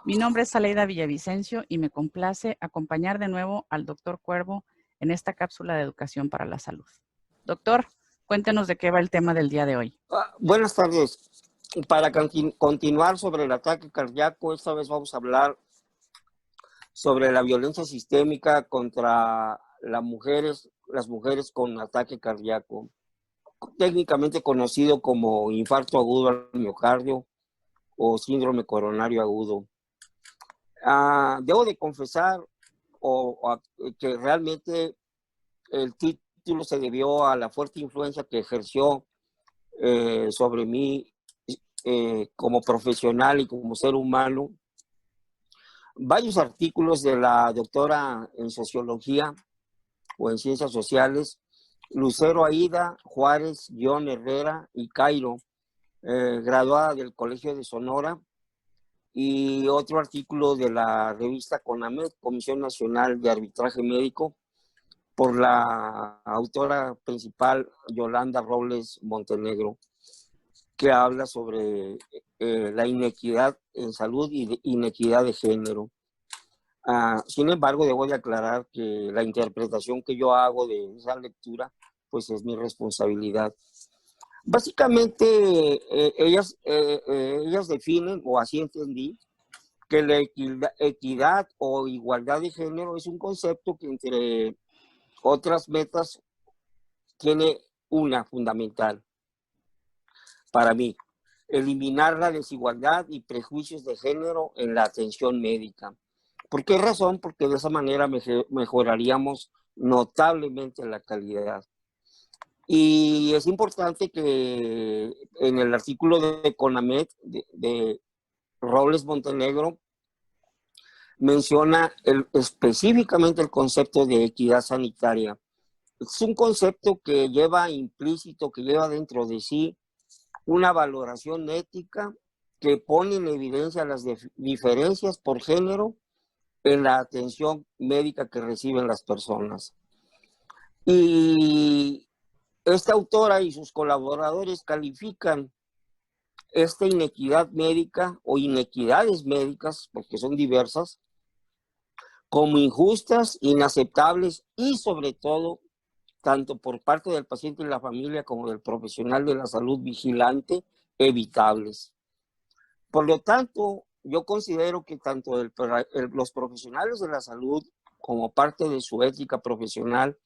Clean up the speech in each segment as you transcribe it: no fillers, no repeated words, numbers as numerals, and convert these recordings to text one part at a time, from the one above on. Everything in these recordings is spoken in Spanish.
Mi nombre es Aleida Villavicencio y me complace acompañar de nuevo al doctor Cuervo en esta cápsula de educación para la salud. Doctor, cuéntenos de qué va el tema del día de hoy. Buenas tardes. Para continuar sobre el ataque cardíaco, esta vez vamos a hablar sobre la violencia sistémica contra las mujeres con ataque cardíaco, técnicamente conocido como infarto agudo al miocardio o síndrome coronario agudo. Debo de confesar que realmente el título se debió a la fuerte influencia que ejerció sobre mí como profesional y como ser humano. Varios artículos de la doctora en sociología o en ciencias sociales, Lucero Aida Juárez, John Herrera y Cairo, graduada del Colegio de Sonora, y otro artículo de la revista CONAMED, Comisión Nacional de Arbitraje Médico, por la autora principal Yolanda Robles Montenegro, que habla sobre la inequidad en salud y inequidad de género. Sin embargo, debo de aclarar que la interpretación que yo hago de esa lectura, pues es mi responsabilidad. Básicamente, ellas definen, o así entendí, que la equidad o igualdad de género es un concepto que, entre otras metas, tiene una fundamental para mí: eliminar la desigualdad y prejuicios de género en la atención médica. ¿Por qué razón? Porque de esa manera mejoraríamos notablemente la calidad. Y es importante que en el artículo de CONAMED, de Robles Montenegro, menciona específicamente el concepto de equidad sanitaria. Es un concepto que lleva implícito, que lleva dentro de sí una valoración ética que pone en evidencia las diferencias por género en la atención médica que reciben las personas. Y esta autora y sus colaboradores califican esta inequidad médica o inequidades médicas, porque son diversas, como injustas, inaceptables y, sobre todo, tanto por parte del paciente y la familia como del profesional de la salud vigilante, evitables. Por lo tanto, yo considero que tanto los profesionales de la salud, como parte de su ética profesional,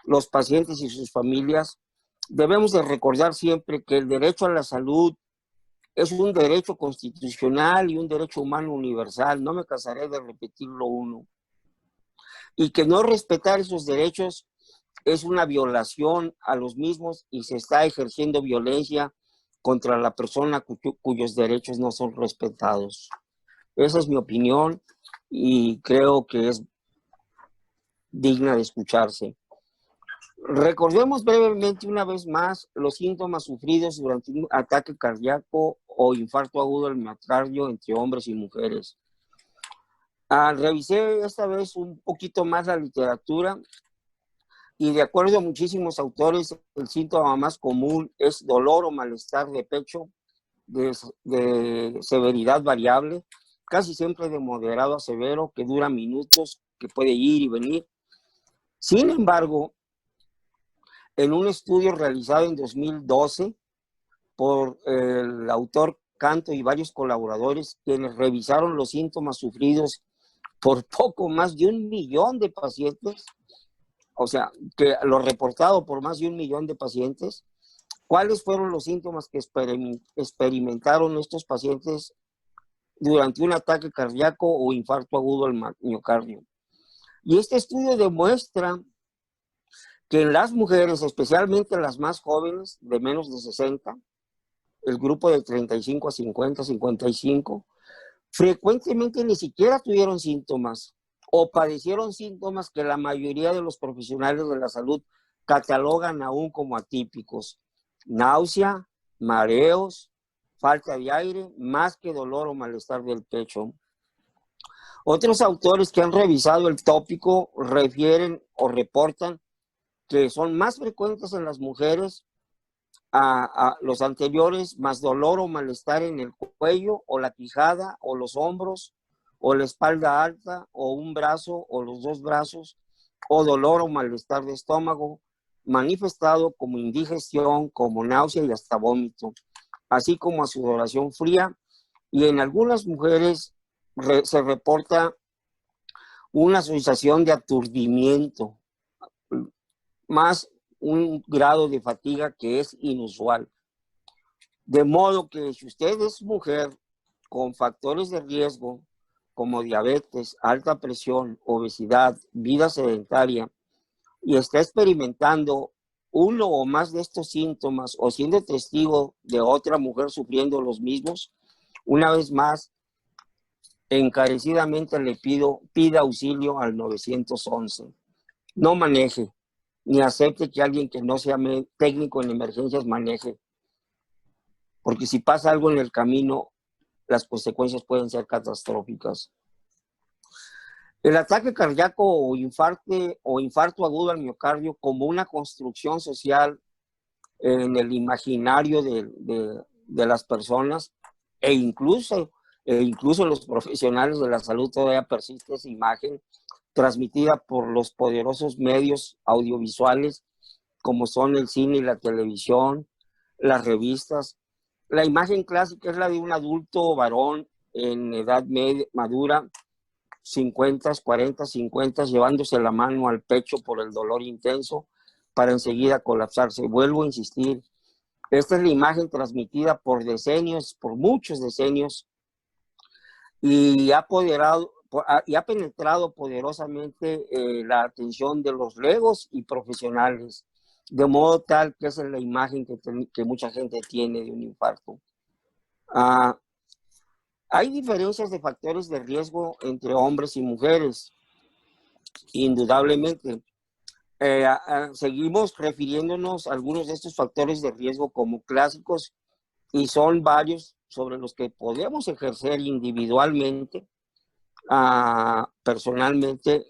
los pacientes y sus familias, debemos de recordar siempre que el derecho a la salud es un derecho constitucional y un derecho humano universal. No me cansaré de repetirlo uno. Y que no respetar esos derechos es una violación a los mismos y se está ejerciendo violencia contra la persona cuyos derechos no son respetados. Esa es mi opinión y creo que es digna de escucharse. Recordemos brevemente una vez más los síntomas sufridos durante un ataque cardíaco o infarto agudo al miocardio entre hombres y mujeres. Revisé esta vez un poquito más la literatura y, de acuerdo a muchísimos autores, el síntoma más común es dolor o malestar de pecho de severidad variable, casi siempre de moderado a severo, que dura minutos, que puede ir y venir. Sin embargo, en un estudio realizado en 2012 por el autor Canto y varios colaboradores, quienes revisaron los síntomas sufridos por poco más de 1 millón de pacientes, o sea, que lo reportado por más de 1 millón de pacientes, ¿cuáles fueron los síntomas que experimentaron estos pacientes durante un ataque cardíaco o infarto agudo al miocardio? Y este estudio demuestra que en las mujeres, especialmente las más jóvenes, de menos de 60, el grupo de 35 a 50, 55, frecuentemente ni siquiera tuvieron síntomas o padecieron síntomas que la mayoría de los profesionales de la salud catalogan aún como atípicos: náusea, mareos, falta de aire, más que dolor o malestar del pecho. Otros autores que han revisado el tópico refieren o reportan que son más frecuentes en las mujeres a los anteriores, más dolor o malestar en el cuello o la quijada o los hombros o la espalda alta, o un brazo, o los dos brazos, o dolor o malestar de estómago, manifestado como indigestión, como náusea y hasta vómito, así como a sudoración fría, y en algunas mujeres se reporta una sensación de aturdimiento, más un grado de fatiga que es inusual. De modo que si usted es mujer con factores de riesgo como diabetes, alta presión, obesidad, vida sedentaria, y está experimentando uno o más de estos síntomas o siendo testigo de otra mujer sufriendo los mismos, una vez más, encarecidamente le pida auxilio al 911. No maneje, ni acepte que alguien que no sea técnico en emergencias maneje, porque si pasa algo en el camino, las consecuencias pueden ser catastróficas. El ataque cardíaco o infarto agudo al miocardio como una construcción social en el imaginario de las personas e incluso los profesionales de la salud todavía persiste esa imagen transmitida por los poderosos medios audiovisuales como son el cine y la televisión, las revistas. La imagen clásica es la de un adulto varón en edad madura, 50, 40, 50, llevándose la mano al pecho por el dolor intenso para enseguida colapsarse. Vuelvo a insistir, esta es la imagen transmitida por decenios, por muchos decenios, y ha penetrado poderosamente la atención de los legos y profesionales, de modo tal que esa es la imagen que mucha gente tiene de un infarto. Hay diferencias de factores de riesgo entre hombres y mujeres, indudablemente. Seguimos refiriéndonos a algunos de estos factores de riesgo como clásicos y son varios sobre los que podemos ejercer individualmente, personalmente,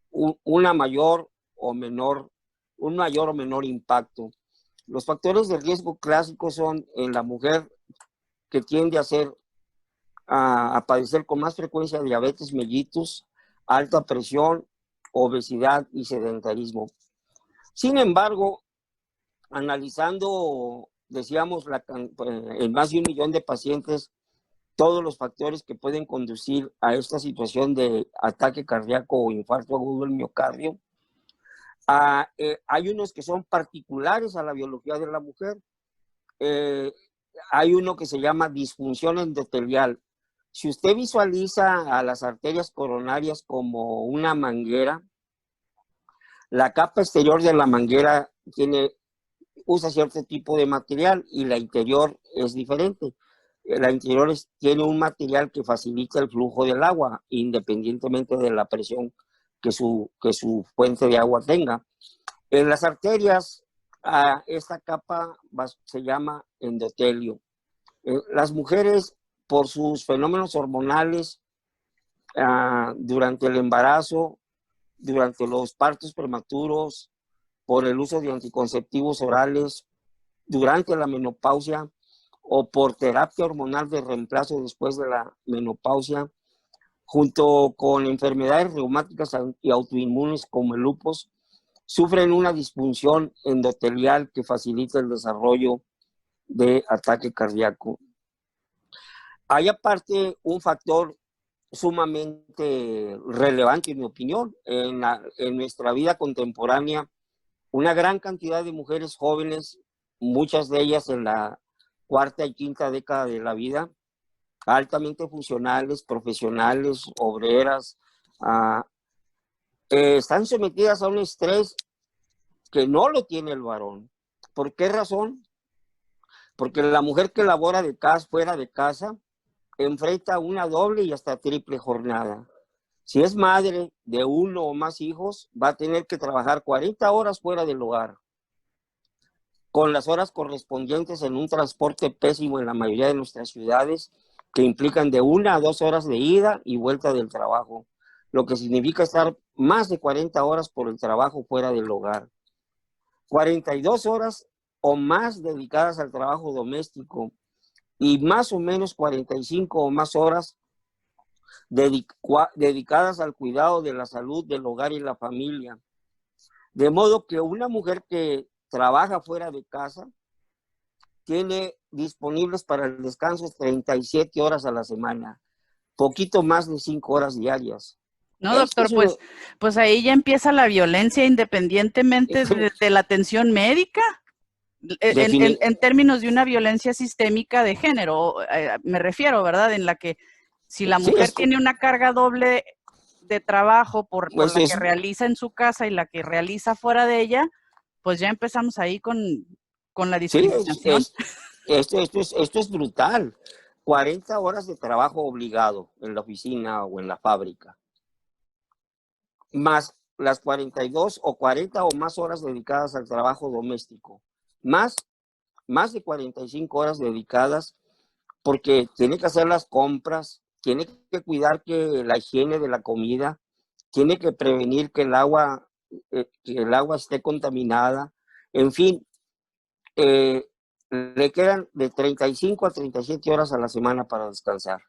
un mayor o menor impacto. Los factores de riesgo clásicos son en la mujer que tiende a padecer con más frecuencia diabetes mellitus, alta presión, obesidad y sedentarismo. Sin embargo, analizando, decíamos, en más de 1 millón de pacientes, todos los factores que pueden conducir a esta situación de ataque cardíaco o infarto agudo del miocardio, hay unos que son particulares a la biología de la mujer. Hay uno que se llama disfunción endotelial. Si usted visualiza a las arterias coronarias como una manguera, la capa exterior de la manguera usa cierto tipo de material y la interior es diferente. La interior tiene un material que facilita el flujo del agua, independientemente de la presión que su fuente de agua tenga. En las arterias, esta capa se llama endotelio. Las mujeres, por sus fenómenos hormonales, durante el embarazo, durante los partos prematuros, por el uso de anticonceptivos orales, durante la menopausia o por terapia hormonal de reemplazo después de la menopausia, junto con enfermedades reumáticas y autoinmunes como el lupus, sufren una disfunción endotelial que facilita el desarrollo de ataque cardíaco. Hay aparte un factor sumamente relevante, en mi opinión, en nuestra vida contemporánea, una gran cantidad de mujeres jóvenes, muchas de ellas en la cuarta y quinta década de la vida, altamente funcionales, profesionales, obreras, están sometidas a un estrés que no lo tiene el varón. ¿Por qué razón? Porque la mujer que labora fuera de casa enfrenta una doble y hasta triple jornada. Si es madre de uno o más hijos, va a tener que trabajar 40 horas fuera del hogar, con las horas correspondientes en un transporte pésimo en la mayoría de nuestras ciudades, que implican de 1 a 2 horas de ida y vuelta del trabajo, lo que significa estar más de 40 horas por el trabajo fuera del hogar. 42 horas o más dedicadas al trabajo doméstico y más o menos 45 o más horas dedicadas al cuidado de la salud del hogar y la familia. De modo que una mujer que trabaja fuera de casa tiene disponibles para el descanso 37 horas a la semana, poquito más de 5 horas diarias. No, Este doctor, es uno, pues ahí ya empieza la violencia independientemente de la atención médica. En términos de una violencia sistémica de género, me refiero, ¿verdad? En la que si la sí, mujer tiene una carga doble de trabajo por pues la que realiza en su casa y la que realiza fuera de ella, pues ya empezamos ahí con la sí, discriminación. esto es brutal. 40 horas de trabajo obligado en la oficina o en la fábrica, más las 42 o 40 o más horas dedicadas al trabajo doméstico, más de 45 horas dedicadas porque tiene que hacer las compras, tiene que cuidar que la higiene de la comida, tiene que prevenir que que el agua esté contaminada, en fin, le quedan de 35 a 37 horas a la semana para descansar.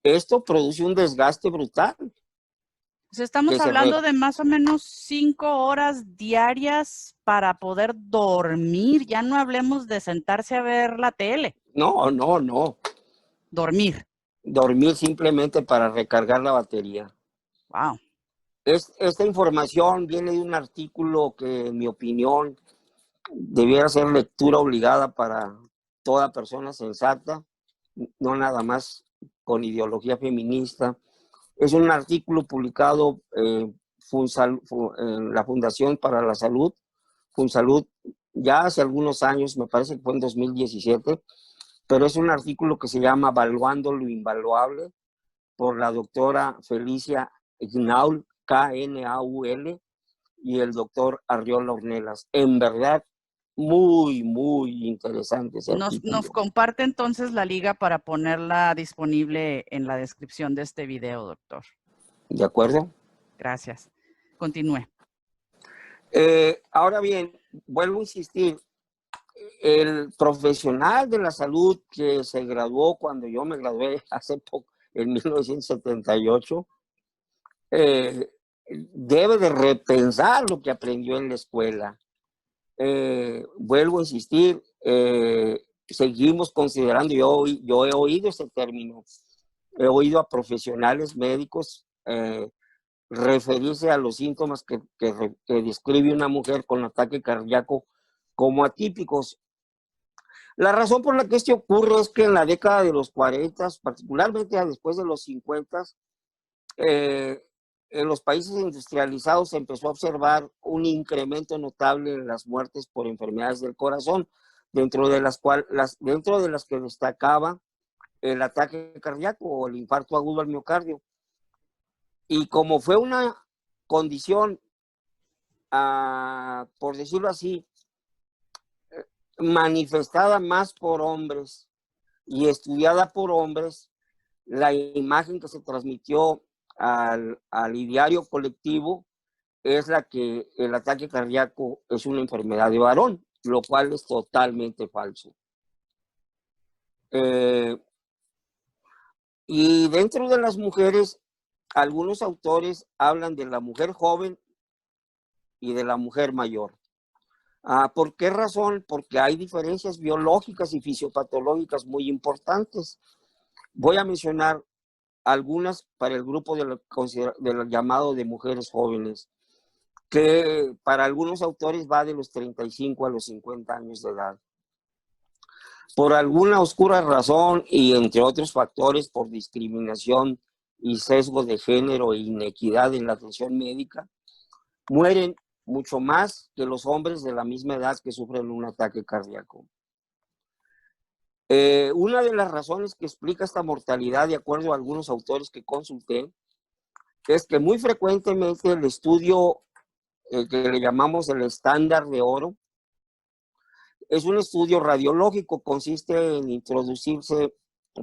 Esto produce un desgaste brutal. Pues estamos hablando de más o menos 5 horas diarias para poder dormir. Ya no hablemos de sentarse a ver la tele. No, no, no. Dormir. Dormir simplemente para recargar la batería. Wow. Esta información viene de un artículo que, en mi opinión, debiera ser lectura obligada para toda persona sensata, no nada más con ideología feminista. Es un artículo publicado en la Fundación para la Salud, FunSalud, ya hace algunos años, me parece que fue en 2017, pero es un artículo que se llama Valuando lo Invaluable, por la doctora Felicia Knaul, Knaul, y el doctor Arriola Ornelas. En verdad, muy, muy interesante ese artículo. Nos comparte entonces la liga para ponerla disponible en la descripción de este video, doctor. ¿De acuerdo? Gracias. Continúe. Ahora bien, vuelvo a insistir, el profesional de la salud que se graduó cuando yo me gradué hace poco, en 1978, debe de repensar lo que aprendió en la escuela. Vuelvo a insistir, seguimos considerando, yo he oído ese término, he oído a profesionales médicos referirse a los síntomas que describe una mujer con ataque cardíaco como atípicos. La razón por la que esto ocurre es que en la década de los 40, particularmente después de los 50, en los países industrializados se empezó a observar un incremento notable en las muertes por enfermedades del corazón, dentro de las que destacaba el ataque cardíaco o el infarto agudo al miocardio. Y como fue una condición, por decirlo así, manifestada más por hombres y estudiada por hombres, la imagen que se transmitió al ideario colectivo es la que el ataque cardíaco es una enfermedad de varón, lo cual es totalmente falso. Y dentro de las mujeres, algunos autores hablan de la mujer joven y de la mujer mayor. ¿Por qué razón? Porque hay diferencias biológicas y fisiopatológicas muy importantes. Voy a mencionar algunas para el grupo del llamado de mujeres jóvenes, que para algunos autores va de los 35 a los 50 años de edad. Por alguna oscura razón y entre otros factores, por discriminación y sesgo de género e inequidad en la atención médica, mueren mucho más que los hombres de la misma edad que sufren un ataque cardíaco. Una de las razones que explica esta mortalidad, de acuerdo a algunos autores que consulté, es que muy frecuentemente el estudio que le llamamos el estándar de oro, es un estudio radiológico, consiste en introducirse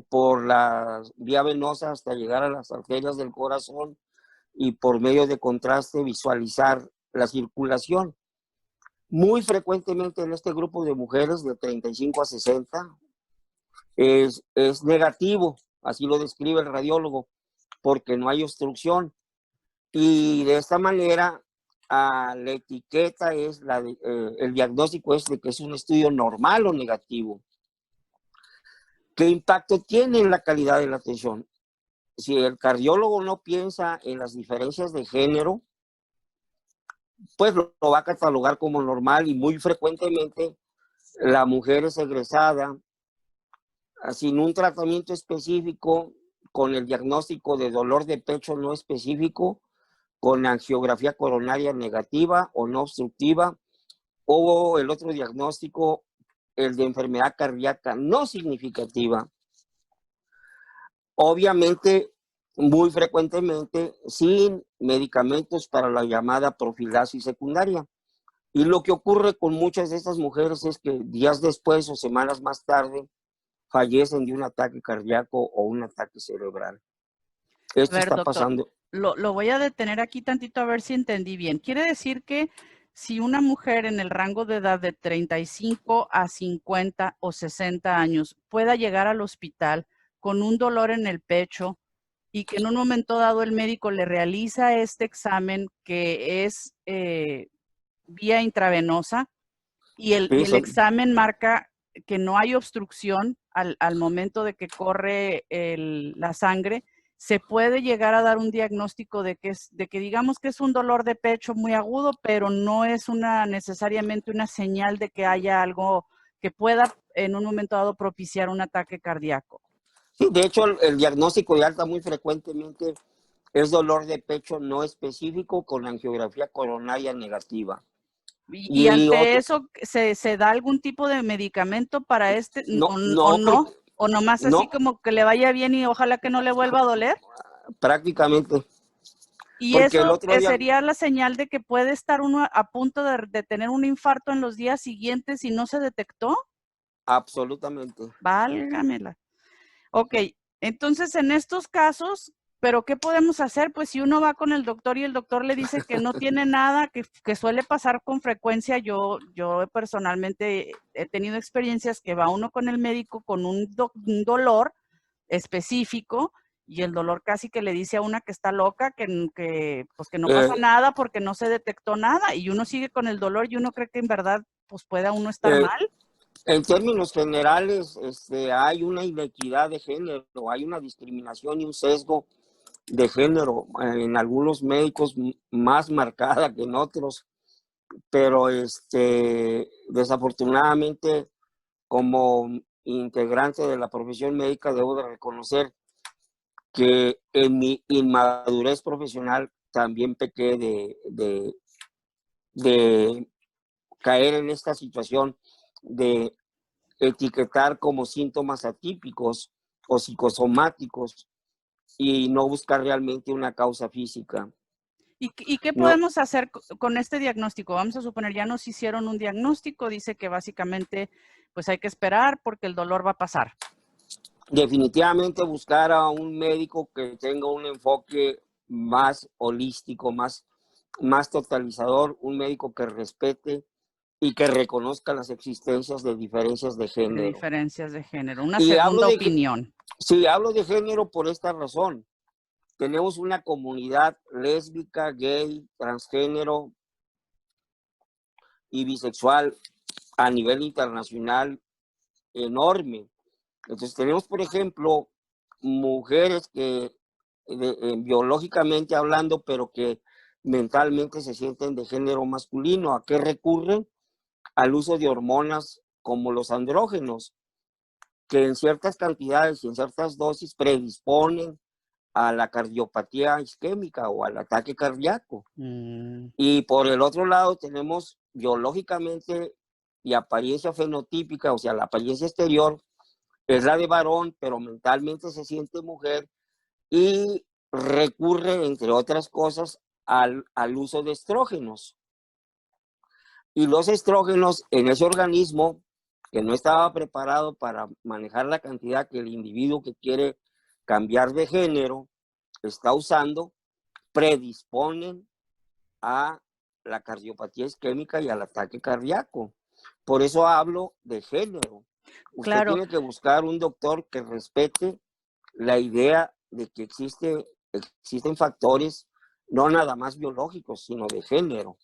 por la vía venosa hasta llegar a las arterias del corazón y por medio de contraste visualizar la circulación. Muy frecuentemente en este grupo de mujeres de 35 a 60 es negativo, así lo describe el radiólogo, porque no hay obstrucción. Y de esta manera, la etiqueta es, el diagnóstico es de que es un estudio normal o negativo. ¿Qué impacto tiene en la calidad de la atención? Si el cardiólogo no piensa en las diferencias de género, pues lo va a catalogar como normal, y muy frecuentemente la mujer es egresada sin un tratamiento específico, con el diagnóstico de dolor de pecho no específico, con angiografía coronaria negativa o no obstructiva, o el otro diagnóstico, el de enfermedad cardíaca no significativa. Obviamente, muy frecuentemente, sin medicamentos para la llamada profilaxis secundaria. Y lo que ocurre con muchas de estas mujeres es que días después o semanas más tarde fallecen de un ataque cardíaco o un ataque cerebral. Esto está doctor, pasando. Lo voy a detener aquí tantito a ver si entendí bien. Quiere decir que si una mujer en el rango de edad de 35 a 50 o 60 años pueda llegar al hospital con un dolor en el pecho y que en un momento dado el médico le realiza este examen que es vía intravenosa y el examen marca que no hay obstrucción al momento de que corre la sangre, se puede llegar a dar un diagnóstico de que digamos que es un dolor de pecho muy agudo, pero no es necesariamente una señal de que haya algo que pueda en un momento dado propiciar un ataque cardíaco. Sí, de hecho, el diagnóstico de alta muy frecuentemente es dolor de pecho no específico con angiografía coronaria negativa. Y ante eso, ¿se da algún tipo de medicamento para o nomás así como que le vaya bien y ojalá que no le vuelva a doler? Prácticamente. ¿Y eso sería la señal de que puede estar uno a punto de tener un infarto en los días siguientes y no se detectó? Absolutamente. Válgamela. Ok, entonces en estos casos, ¿pero qué podemos hacer? Pues si uno va con el doctor y el doctor le dice que no tiene nada, que suele pasar con frecuencia, yo personalmente he tenido experiencias que va uno con el médico con un dolor específico y el dolor casi que le dice a una que está loca, que no pasa nada porque no se detectó nada y uno sigue con el dolor y uno cree que en verdad pues pueda uno estar mal. En términos generales, hay una inequidad de género, hay una discriminación y un sesgo de género en algunos médicos más marcada que en otros, pero desafortunadamente, como integrante de la profesión médica, debo de reconocer que en mi inmadurez profesional también pequé de caer en esta situación de etiquetar como síntomas atípicos o psicosomáticos y no buscar realmente una causa física. ¿Y qué podemos hacer con este diagnóstico? Vamos a suponer, ya nos hicieron un diagnóstico, dice que básicamente pues hay que esperar porque el dolor va a pasar. Definitivamente buscar a un médico que tenga un enfoque más holístico, más totalizador, un médico que respete y que reconozca las existencias de diferencias de género. De diferencias de género, una segunda opinión. Sí, hablo de género por esta razón. Tenemos una comunidad lésbica, gay, transgénero y bisexual a nivel internacional enorme. Entonces tenemos, por ejemplo, mujeres que biológicamente hablando, pero que mentalmente se sienten de género masculino. ¿A qué recurren? Al uso de hormonas como los andrógenos, que en ciertas cantidades y en ciertas dosis predisponen a la cardiopatía isquémica o al ataque cardíaco. Y por el otro lado tenemos biológicamente y apariencia fenotípica, o sea, la apariencia exterior es la de varón, pero mentalmente se siente mujer y recurre, entre otras cosas, al uso de estrógenos. Y los estrógenos en ese organismo, que no estaba preparado para manejar la cantidad que el individuo que quiere cambiar de género está usando, predisponen a la cardiopatía isquémica y al ataque cardíaco. Por eso hablo de género. Usted tiene que buscar un doctor que respete la idea de que existen factores no nada más biológicos, sino de género.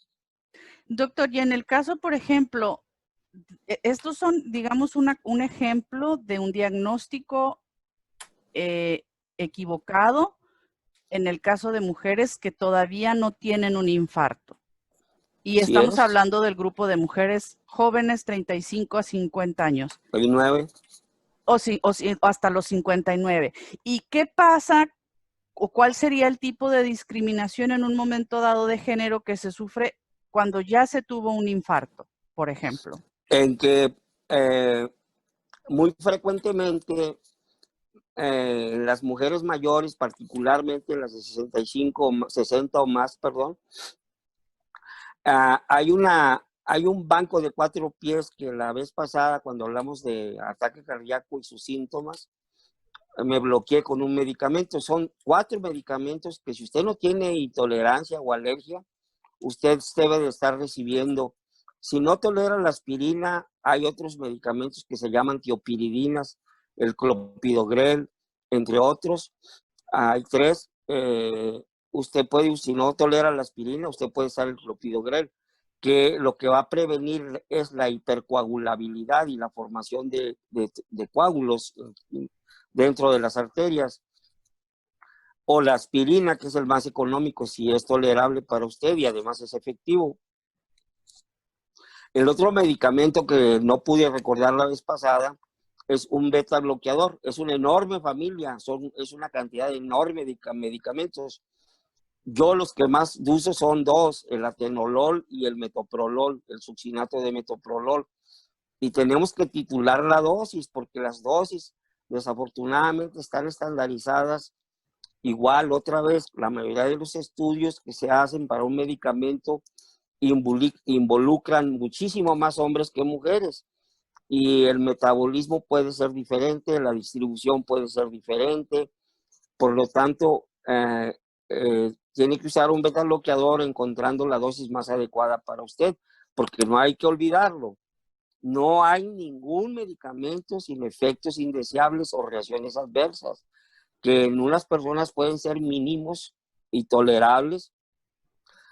Doctor, y en el caso, por ejemplo, estos son, digamos, un ejemplo de un diagnóstico equivocado en el caso de mujeres que todavía no tienen un infarto. Y estamos hablando del grupo de mujeres jóvenes, 35 a 50 años. 39. O hasta los 59. ¿Y qué pasa o cuál sería el tipo de discriminación en un momento dado de género que se sufre cuando ya se tuvo un infarto, por ejemplo? En que muy frecuentemente las mujeres mayores, particularmente las de 65, 60 o más, perdón, hay un banco de 4 pies que la vez pasada, cuando hablamos de ataque cardíaco y sus síntomas, me bloqueé con un medicamento. Son 4 medicamentos que si usted no tiene intolerancia o alergia, usted debe de estar recibiendo. Si no tolera la aspirina, hay otros medicamentos que se llaman tiopiridinas, el clopidogrel, entre otros. Hay 3. Usted puede, si no tolera la aspirina, usted puede usar el clopidogrel, que lo que va a prevenir es la hipercoagulabilidad y la formación de coágulos dentro de las arterias. O la aspirina, que es el más económico si es tolerable para usted y además es efectivo. El otro medicamento que no pude recordar la vez pasada es un beta bloqueador. Es una enorme familia, es una cantidad enorme de medicamentos. Yo los que más uso son 2, el atenolol y el metoprolol, el succinato de metoprolol. Y tenemos que titular la dosis, porque las dosis desafortunadamente están estandarizadas. Igual, otra vez, la mayoría de los estudios que se hacen para un medicamento involucran muchísimo más hombres que mujeres. Y el metabolismo puede ser diferente, la distribución puede ser diferente. Por lo tanto, tiene que usar un beta bloqueador encontrando la dosis más adecuada para usted, porque no hay que olvidarlo. No hay ningún medicamento sin efectos indeseables o reacciones adversas, que en unas personas pueden ser mínimos y tolerables,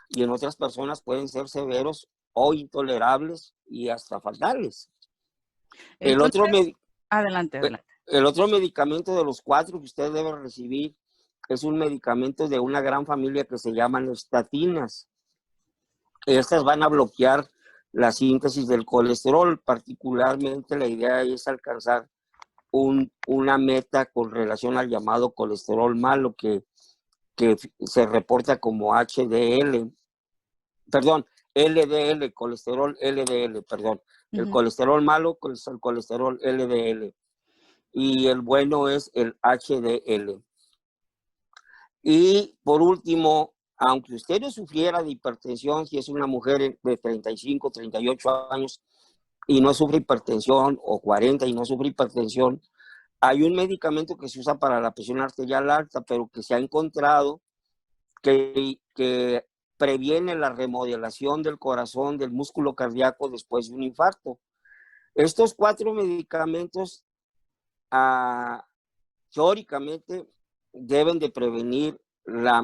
y en otras personas pueden ser severos o intolerables y hasta fatales. Entonces, adelante. El otro medicamento de los 4 que usted debe recibir es un medicamento de una gran familia que se llaman estatinas. Estas van a bloquear la síntesis del colesterol. Particularmente la idea es alcanzar una meta con relación al llamado colesterol malo, que se reporta como HDL, perdón, LDL, colesterol LDL, perdón. El colesterol malo es el colesterol LDL y el bueno es el HDL. Y por último, aunque usted no sufriera de hipertensión, si es una mujer de 35, 38 años y no sufre hipertensión, o 40 y no sufre hipertensión, hay un medicamento que se usa para la presión arterial alta, pero que se ha encontrado que previene la remodelación del corazón, del músculo cardíaco después de un infarto. Estos 4 medicamentos, teóricamente, deben de prevenir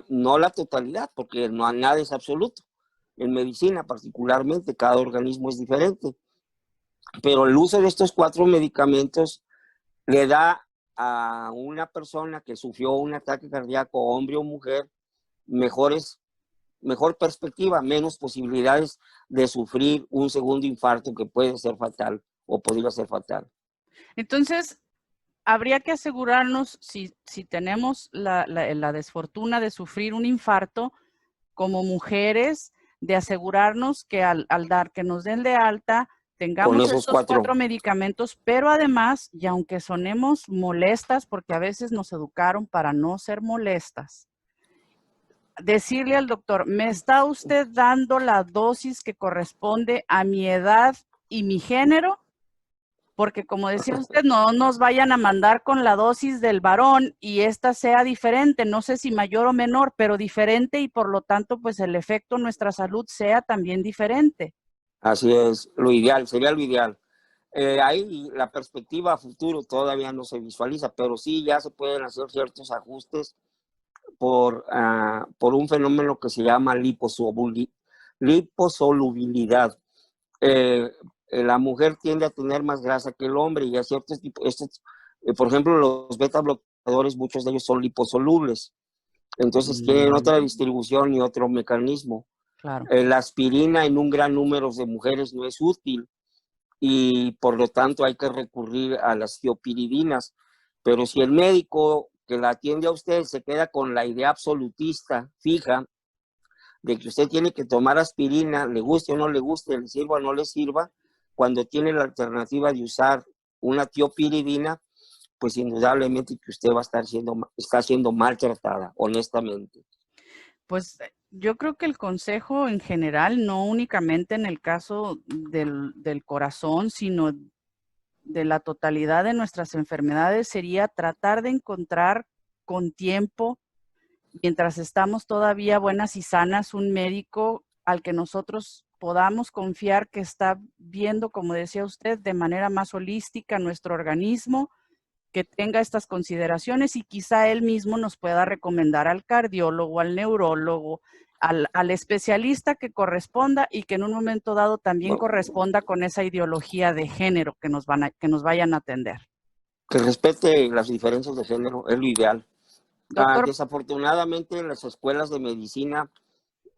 no la totalidad, porque nada es absoluto. En medicina, particularmente, cada organismo es diferente. Pero el uso de estos 4 medicamentos le da a una persona que sufrió un ataque cardíaco, hombre o mujer, mejor perspectiva, menos posibilidades de sufrir un segundo infarto que puede ser fatal o podría ser fatal. Entonces, habría que asegurarnos, si tenemos la desfortuna de sufrir un infarto, como mujeres, de asegurarnos que al que nos den de alta, tengamos estos 4 medicamentos, pero además, y aunque sonemos molestas, porque a veces nos educaron para no ser molestas, decirle al doctor, ¿me está usted dando la dosis que corresponde a mi edad y mi género? Porque como decía usted, no nos vayan a mandar con la dosis del varón y esta sea diferente, no sé si mayor o menor, pero diferente, y por lo tanto, pues el efecto en nuestra salud sea también diferente. Así es, lo ideal, sería lo ideal. ahí la perspectiva a futuro todavía no se visualiza, pero sí ya se pueden hacer ciertos ajustes por un fenómeno que se llama liposolubilidad. La mujer tiende a tener más grasa que el hombre y a ciertos tipos, por ejemplo, los beta bloqueadores, muchos de ellos son liposolubles, entonces tienen otra distribución y otro mecanismo. Claro. La aspirina en un gran número de mujeres no es útil y por lo tanto hay que recurrir a las tiopiridinas, pero si el médico que la atiende a usted se queda con la idea absolutista fija de que usted tiene que tomar aspirina, le guste o no le guste, le sirva o no le sirva, cuando tiene la alternativa de usar una tiopiridina, pues indudablemente que usted está siendo maltratada, honestamente. Pues yo creo que el consejo en general, no únicamente en el caso del corazón, sino de la totalidad de nuestras enfermedades, sería tratar de encontrar con tiempo, mientras estamos todavía buenas y sanas, un médico al que nosotros podamos confiar que está viendo, como decía usted, de manera más holística nuestro organismo, que tenga estas consideraciones y quizá él mismo nos pueda recomendar al cardiólogo, al neurólogo, al especialista que corresponda y que en un momento dado también corresponda con esa ideología de género que nos vayan a atender. Que respete las diferencias de género es lo ideal. Doctor, desafortunadamente en las escuelas de medicina,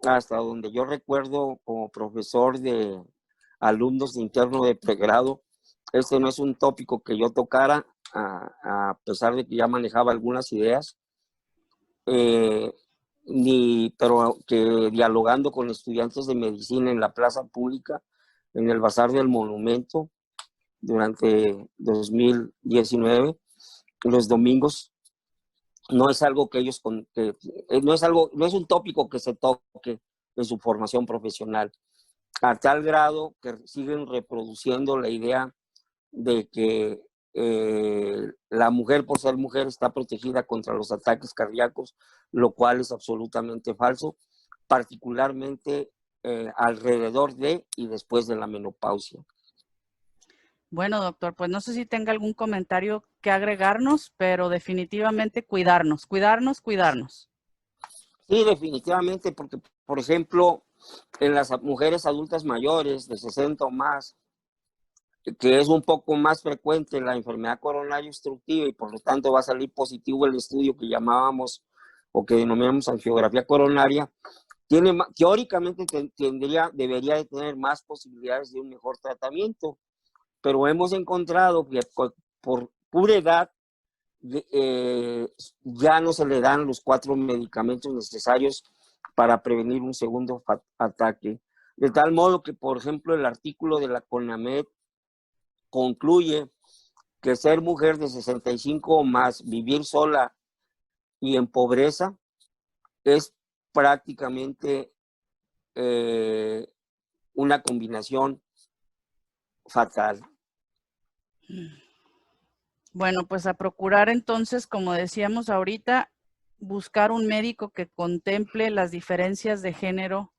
hasta donde yo recuerdo como profesor de alumnos de interno de pregrado, este no es un tópico que yo tocara, a pesar de que ya manejaba algunas ideas, pero que dialogando con estudiantes de medicina en la plaza pública, en el Bazar del Monumento, durante 2019, los domingos, no es algo que ellos, no es un tópico que se toque en su formación profesional, a tal grado que siguen reproduciendo la idea de que la mujer, por ser mujer, está protegida contra los ataques cardíacos, lo cual es absolutamente falso, particularmente alrededor de y después de la menopausia. Bueno, doctor, pues no sé si tenga algún comentario que agregarnos, pero definitivamente cuidarnos. Sí, definitivamente, porque, por ejemplo, en las mujeres adultas mayores de 60 o más, que es un poco más frecuente la enfermedad coronaria obstructiva y por lo tanto va a salir positivo el estudio que llamábamos o que denominamos angiografía coronaria, teóricamente debería de tener más posibilidades de un mejor tratamiento, pero hemos encontrado que por pura edad ya no se le dan los 4 medicamentos necesarios para prevenir un segundo ataque. De tal modo que, por ejemplo, el artículo de la CONAMED concluye que ser mujer de 65 o más, vivir sola y en pobreza, es prácticamente una combinación fatal. Bueno, pues a procurar entonces, como decíamos ahorita, buscar un médico que contemple las diferencias de género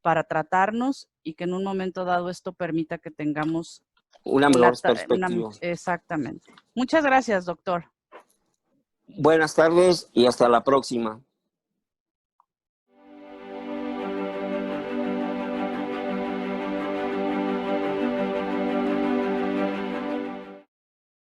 para tratarnos y que en un momento dado esto permita que tengamos una mejor perspectiva. Exactamente. Muchas gracias, doctor. Buenas tardes y hasta la próxima.